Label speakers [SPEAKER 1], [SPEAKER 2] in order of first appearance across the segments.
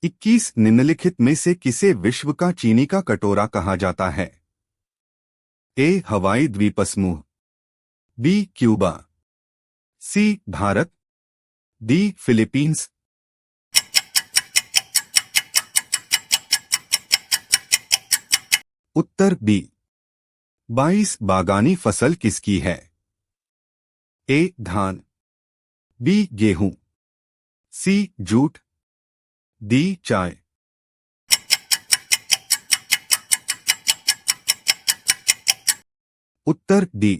[SPEAKER 1] 21 निम्नलिखित में से किसे विश्व का चीनी का कटोरा कहा जाता है? ए. हवाई द्वीपसमूह, बी. क्यूबा, सी. भारत, डी. फिलीपींस। उत्तर बी. 22 बागानी फसल किसकी है? ए. धान, बी. गेहूं, सी. Jute, D. चाय। उत्तर डी.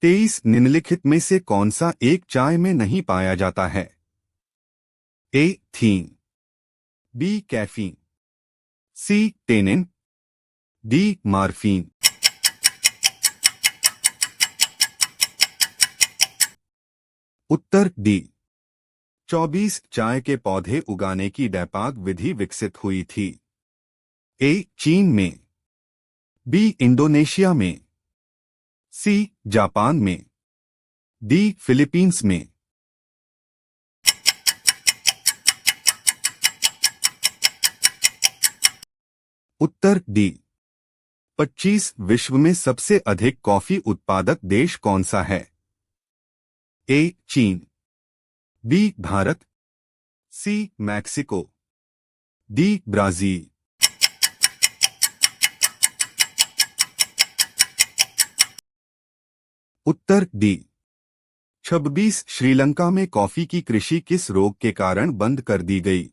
[SPEAKER 1] 23 निम्नलिखित में से कौन सा एक चाय में नहीं पाया जाता है? A. Theine, B. Caffeine, C. Tannin, D. Morphine. उत्तर डी. 24 चाय के पौधे उगाने की डैपाग विधि विकसित हुई थी? ए. चीन में, बी. इंडोनेशिया में, सी. जापान में, डी. फिलीपींस में। उत्तर डी. 25 विश्व में सबसे अधिक कॉफी उत्पादक देश कौन सा है? ए. चीन, B. Bharat, C. Mexico, D. Brazil. उत्तर डी. 26 श्रीलंका में कॉफी की कृषि किस रोग के कारण बंद कर दी गई?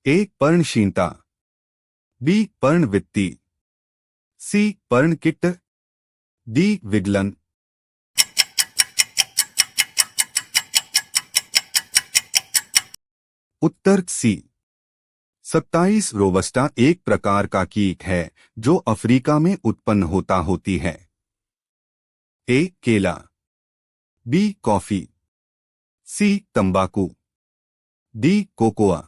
[SPEAKER 1] ए. पर्णक्षीणता, बी. पर्णवित्ती, सी. पर्णकिट्ट, डी. विगलन। उत्तर सी. 27 रोबस्टा एक प्रकार का कीट है जो अफ्रीका में उत्पन्न होती है? ए. केला, बी. कॉफी, सी. तंबाकू, डी. कोकोआ।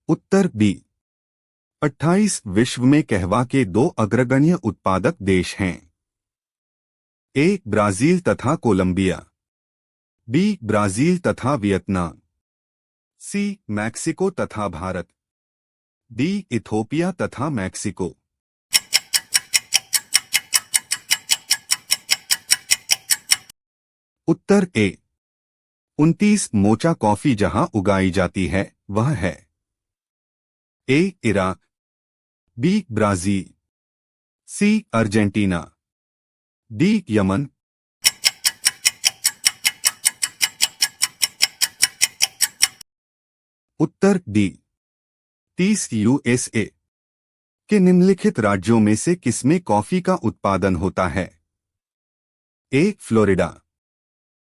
[SPEAKER 1] उत्तर बी. 28 विश्व में कहवा के 2 अग्रगण्य उत्पादक देश हैं? ए. ब्राजील तथा कोलंबिया, बी. ब्राजील तथा वियतनाम, सी. मैक्सिको तथा भारत, डी. इथोपिया तथा मैक्सिको। उत्तर ए. 29 मोचा कॉफी जहां उगाई जाती है वह है? A. Iraq, B. Brazil, C. Argentina, D. Yemen. उत्तर डी. 30 यूएसए के निम्नलिखित राज्यों में से किसमें कॉफी का उत्पादन होता है? A. Florida,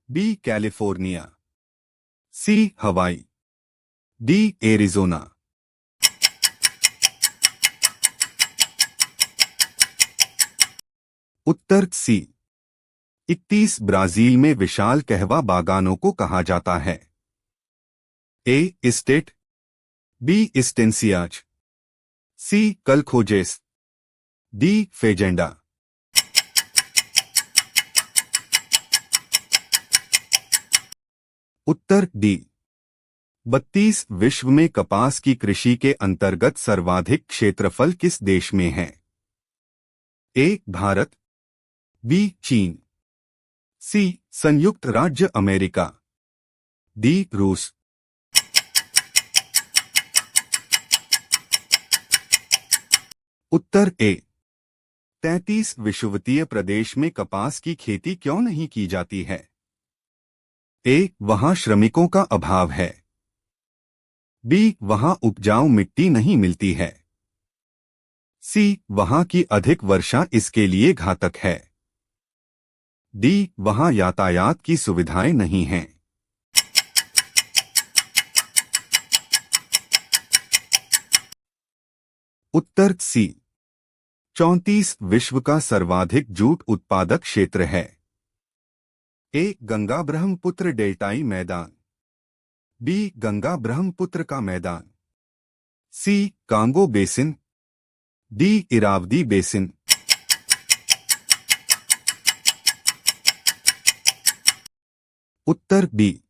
[SPEAKER 1] B. California, C. Hawaii, D. Arizona. उत्तर सी. 31 ब्राजील में विशाल कहवा बागानों को कहा जाता है? ए. Estate, B. इस्टेंसियाज, सी. कलखोजेस, डी. फेजेंडा। उत्तर डी. 32 विश्व में कपास की कृषि के अंतर्गत सर्वाधिक क्षेत्रफल किस देश में है? ए. भारत, बी. चीन, सी. संयुक्त राज्य अमेरिका, डी. रूस। उत्तर ए. 33 विषुवतीय प्रदेश में कपास की खेती क्यों नहीं की जाती है? ए. वहां श्रमिकों का अभाव है, बी. वहां उपजाऊ मिट्टी नहीं मिलती है, सी. वहां की अधिक वर्षा इसके लिए घातक है, डी. वहां यातायात की सुविधाएं नहीं हैं। उत्तर सी. 34 विश्व का सर्वाधिक जूट उत्पादक क्षेत्र है? ए. गंगा ब्रह्मपुत्र डेल्टाई मैदान, बी. गंगा ब्रह्मपुत्र का मैदान, C. Congo basin, D. Irrawaddy basin. उत्तर बी।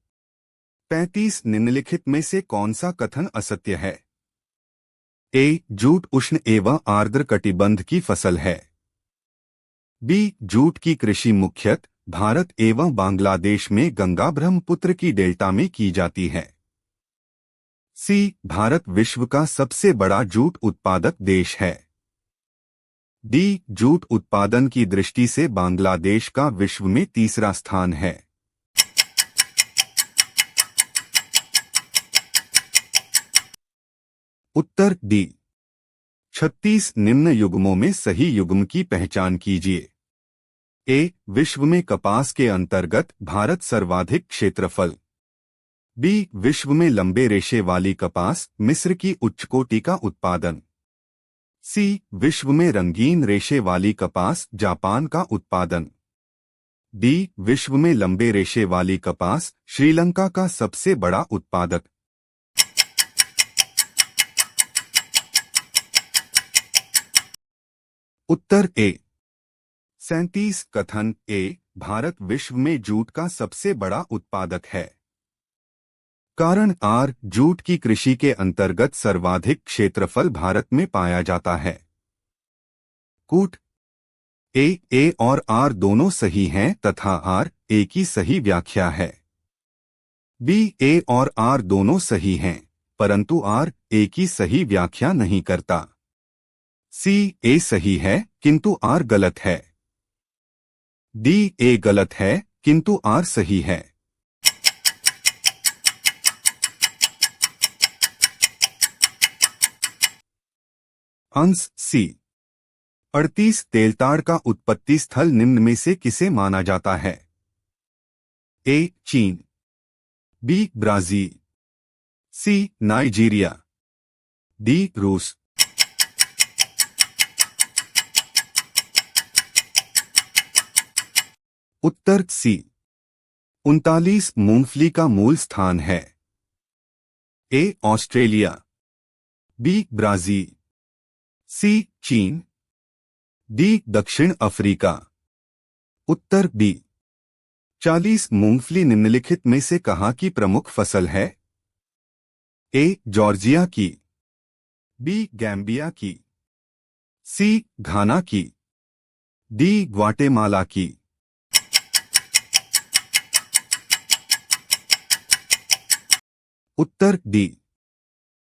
[SPEAKER 1] 35 निम्नलिखित में से कौन सा कथन असत्य है? ए, जूट उष्ण एवं आर्द्र कटिबंध की फसल है। बी, जूट की कृषि मुख्यतः भारत एवं बांग्लादेश में गंगा ब्रह्मपुत्र की डेल्टा में की जाती है। सी, भारत विश्व का सबसे बड़ा जूट उत्पादक देश है। डी, जूट उत्पादन की दृष्टि से बांग्लादेश का विश्व में तीसरा स्थान है। उत्तर डी। 36 निम्न युग्मों में सही युग्म की पहचान कीजिए। ए, विश्व में कपास के अंतर्गत भारत सर्वाधिक क्षेत्रफल। बी, विश्व में लंबे रेशे वाली कपास मिस्र की उच्चकोटि का उत्पादन। सी, विश्व में रंगीन रेशे वाली कपास जापान का उत्पादन। डी, विश्व में लंबे रेशे वाली कपास श्रीलंका का सबसे बड़ा उत्पादक। उत्तर ए। 37 कथन ए, भारत विश्व में जूट का सबसे बड़ा उत्पादक है। कारण आर, जूट की कृषि के अंतर्गत सर्वाधिक क्षेत्रफल भारत में पाया जाता है। कूट ए और आर दोनों सही हैं तथा आर ए की सही व्याख्या है। बी, ए और आर दोनों सही हैं परंतु आर ए की सही व्याख्या नहीं करता। सी, ए सही है किंतु आर गलत है। डी, ए गलत है किंतु आर सही है। अंश सी। 38 तेलताड़ का उत्पत्ति स्थल निम्न में से किसे माना जाता है? ए, चीन। B, Brazil. C, Nigeria. D, रूस। उत्तर सी। 39 मूंगफली का मूल स्थान है। A, Australia. B, Brazil. C, चीन। डी, दक्षिण अफ्रीका। उत्तर बी। 40 मूंगफली निम्नलिखित में से कहाँ की प्रमुख फसल है? ए, जॉर्जिया की। बी, गैम्बिया की। सी, घाना की। डी, ग्वाटेमाला की। उत्तर डी।